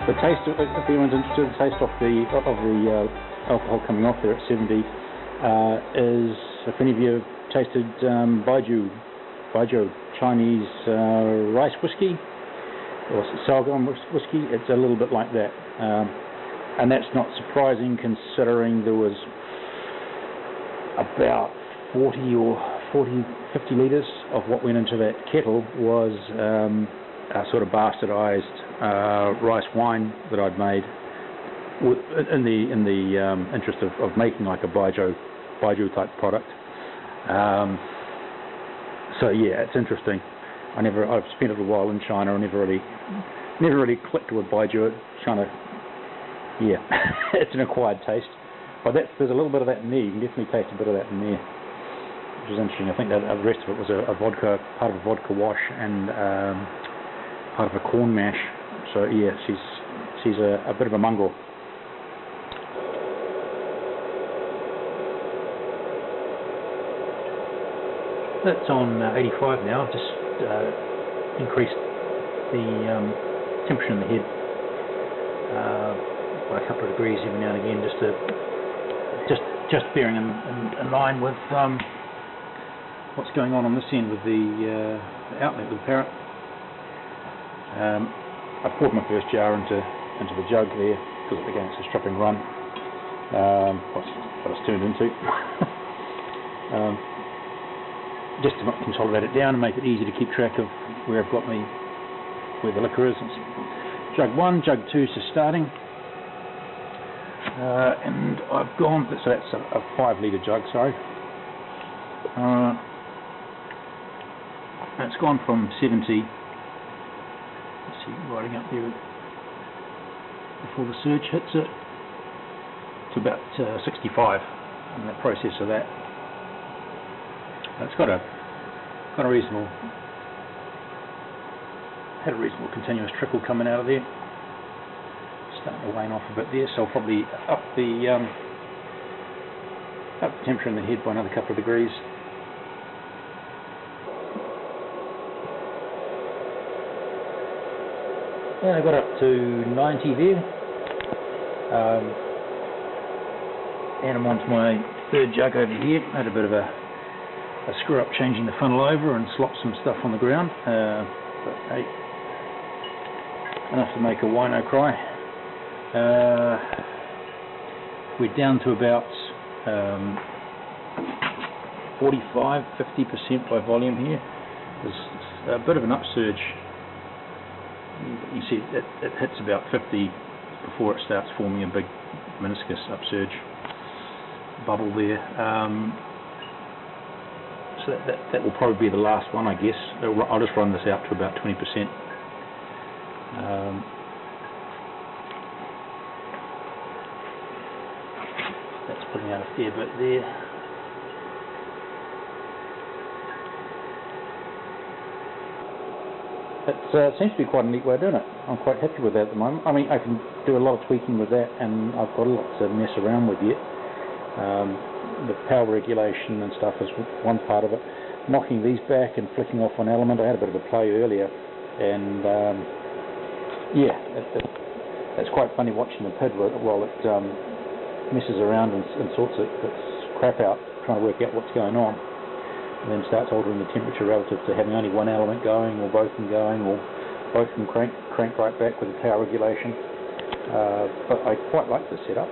The taste, if anyone's interested, the taste of the alcohol coming off there at 70 is, if any of you have tasted baijiu, Chinese rice whiskey or sorghum whiskey, it's a little bit like that, and that's not surprising considering there was about 50 litres of what went into that kettle was a sort of bastardized rice wine that I'd made in the interest of making like a baijiu type product. So yeah, it's interesting. I've spent a little while in China. I never really clicked with baijiu. China, yeah, it's an acquired taste. But there's a little bit of that in there. You can definitely taste a bit of that in there, which is interesting. I think that the rest of it was a vodka, part of a vodka wash and part of a corn mash. So yeah, she's a bit of a mongrel. That's on 85 now. I've just increased the temperature in the head by a couple of degrees every now and again, just bearing in line with what's going on this end with the outlet with the parrot. I poured my first jar into the jug there because it began its stripping run. What it's turned into. Just to consolidate it down and make it easy to keep track of where I've got where the liquor is. It's jug 1, jug 2 is just starting, and I've gone. So that's a 5 litre jug. Sorry, it's gone from 70. Let's see, riding up there before the surge hits it to about 65 in that process of that. It's got a reasonable, had a reasonable continuous trickle coming out of there. Starting to wane off a bit there, so I'll probably up the temperature in the head by another couple of degrees. And I got up to 90 there, and I'm onto my third jug over here. I had a bit of a screw up changing the funnel over and slop some stuff on the ground, but hey, enough to make a wino cry. We're down to about 45–50% by volume here. There's a bit of an upsurge. You see it hits about 50 before it starts forming a big meniscus upsurge bubble there. So that will probably be the last one, I guess. I'll just run this out to about 20%. That's putting out a fair bit there. It seems to be quite a neat way of doing it. I'm quite happy with that at the moment. I mean, I can do a lot of tweaking with that, and I've got a lot to mess around with yet. The power regulation and stuff is one part of it. Knocking these back and flicking off one element. I had a bit of a play earlier, and yeah, it's quite funny watching the PID while it messes around and sorts its crap out, trying to work out what's going on, and then starts altering the temperature relative to having only one element going, or both of them going, or both of them crank right back with the power regulation. But I quite like this setup.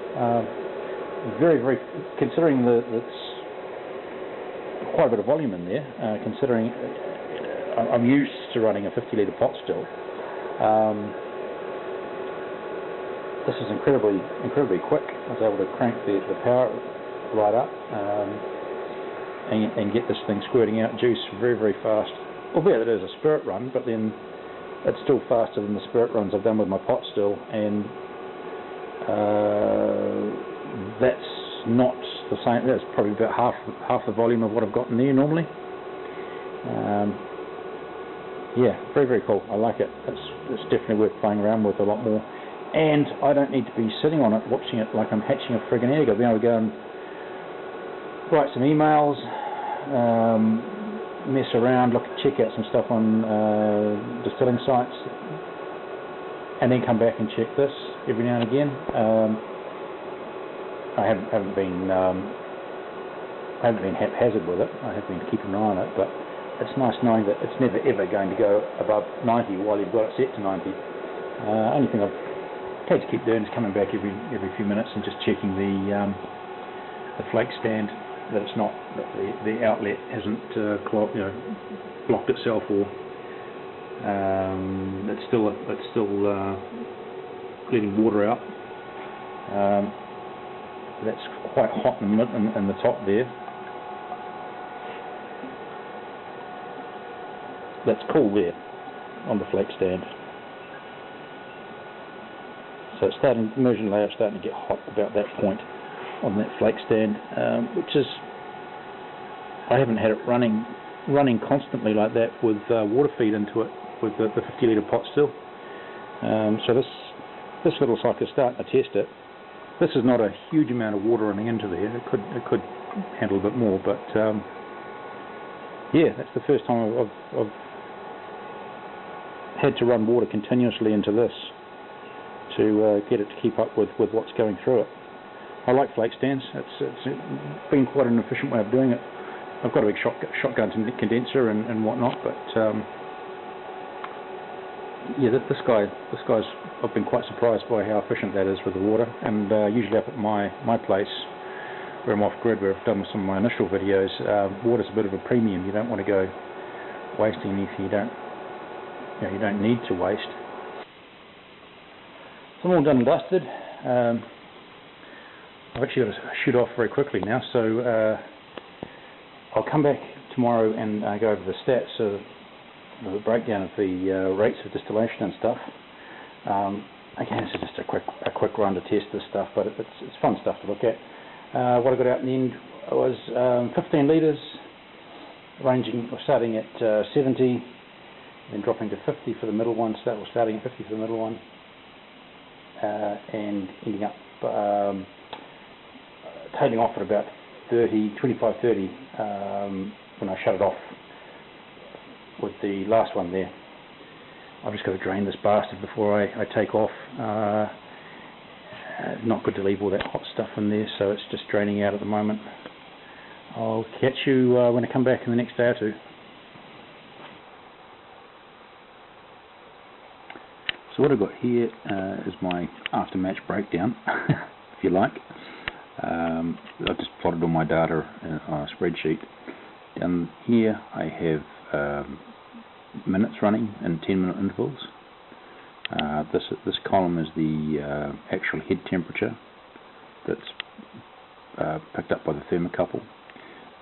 Very, considering it's quite a bit of volume in there, considering I'm used to running a 50 litre pot still. This is incredibly quick. I was able to crank the power right up and get this thing squirting out juice very, very fast. Albeit it is a spirit run, but then it's still faster than the spirit runs I've done with my pot still, and that's not the same. That's probably about half the volume of what I've got in there normally. Yeah, very, very cool. I like it. It's definitely worth playing around with a lot more. And I don't need to be sitting on it watching it like I'm hatching a friggin' egg. I'll be able to go and write some emails, mess around, check out some stuff on distilling sites, and then come back and check this every now and again. I haven't been haphazard with it. I have been keeping an eye on it, but it's nice knowing that it's never ever going to go above 90 while you've got it set to 90. Only thing I've had to keep doing is coming back every few minutes and just checking the flake stand, that it's not, that the outlet hasn't blocked itself, or it's still letting water out. That's quite hot in the top there. That's cool there on the flake stand. So it's starting, immersion layer starting to get hot about that point on that flake stand, which is, I haven't had it running constantly like that with water feed into it with the 50 litre pot still. So this looks like it's starting to test it. This is not a huge amount of water running into there. It could handle a bit more, but yeah, that's the first time I've had to run water continuously into this to get it to keep up with what's going through it. I like flake stands. It's been quite an efficient way of doing it. I've got a big shotgun condenser and whatnot, but yeah, this guy's. I've been quite surprised by how efficient that is with the water. And usually up at my place, where I'm off grid, where I've done some of my initial videos, water's a bit of a premium. You don't want to go wasting anything you don't need to waste. So I'm all done and dusted. I've actually got to shoot off very quickly now, so I'll come back tomorrow and go over the stats of the breakdown of the rates of distillation and stuff. Again, this is just a quick run to test this stuff, but it's fun stuff to look at. What I got out in the end was 15 litres, starting at 70, then dropping to 50 for the middle one. Starting at 50 for the middle one, and ending up tailing off at about 25-30 when I shut it off with the last one there. I've just got to drain this bastard before I take off. Not good to leave all that hot stuff in there, so it's just draining out at the moment. I'll catch you when I come back in the next day or two. So what I've got here is my after-match breakdown, if you like. I've just plotted all my data on a spreadsheet. Down here I have minutes running in 10-minute intervals. This column is the actual head temperature that's picked up by the thermocouple.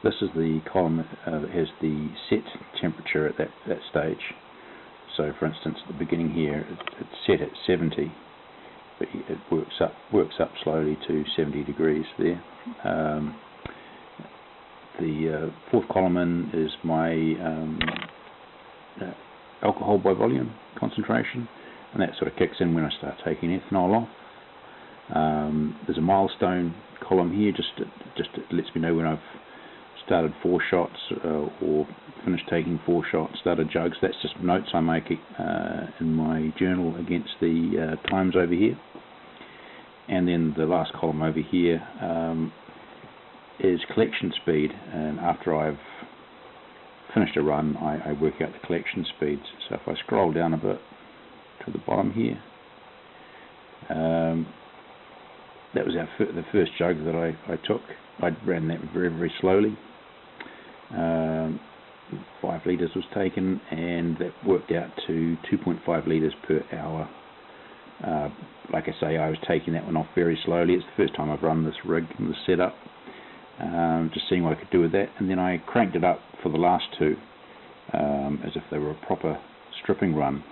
This is the column that has the set temperature at that stage. So, for instance, at the beginning here, it's set at 70, but it works up slowly to 70 degrees there. The fourth column in is my alcohol by volume concentration, and that sort of kicks in when I start taking ethanol off. There's a milestone column here, just lets me know when I've started 4 shots or finished taking 4 shots, started jugs. That's just notes I make in my journal against the times over here. And then the last column over here is collection speed, and after I've finished a run I work out the collection speeds. So if I scroll down a bit to the bottom here, that was the first jug that I took. I ran that very, very slowly. 5 litres was taken, and that worked out to 2.5 litres per hour. Like I say, I was taking that one off very slowly. It's the first time I've run this rig and this setup. Just seeing what I could do with that, and then I cranked it up for the last 2 as if they were a proper stripping run.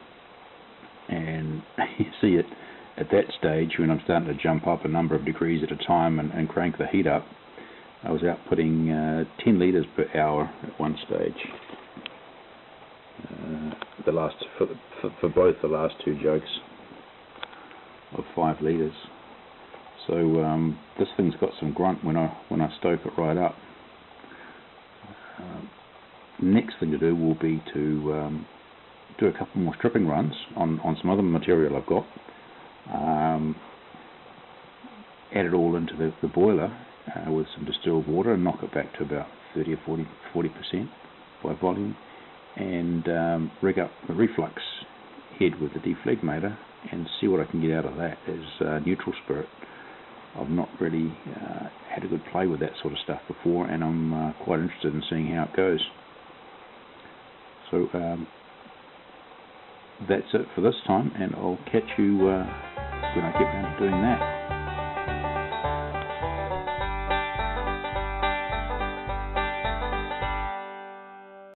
And you see it at that stage, when I'm starting to jump up a number of degrees at a time and crank the heat up, I was outputting 10 litres per hour at one stage. For both the last 2 jugs of 5 litres. So this thing's got some grunt when I stoke it right up. Next thing to do will be to do a couple more stripping runs on some other material I've got. Add it all into the boiler with some distilled water and knock it back to about 30 or 40% by volume, and rig up the reflux head with the deflegmator and see what I can get out of that as neutral spirit. I've not really had a good play with that sort of stuff before, and I'm quite interested in seeing how it goes. So that's it for this time, and I'll catch you when I get down to doing that.